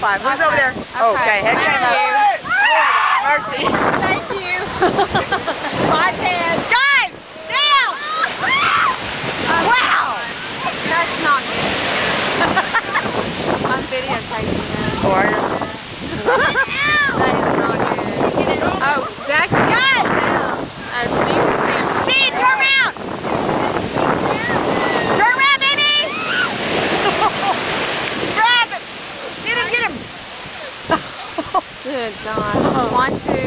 five. Who's over there? Okay, head Thank came you. up. Mercy. Thank you. 5 heads. Guys, down! Wow! That's not good. I'm videotaping this. Oh, are you? That is not good. Oh, Zach. Guys! Steve is down. Steve, turn around! Turn around, baby! Grab him! Get him, get him! Good gosh. 1, 2.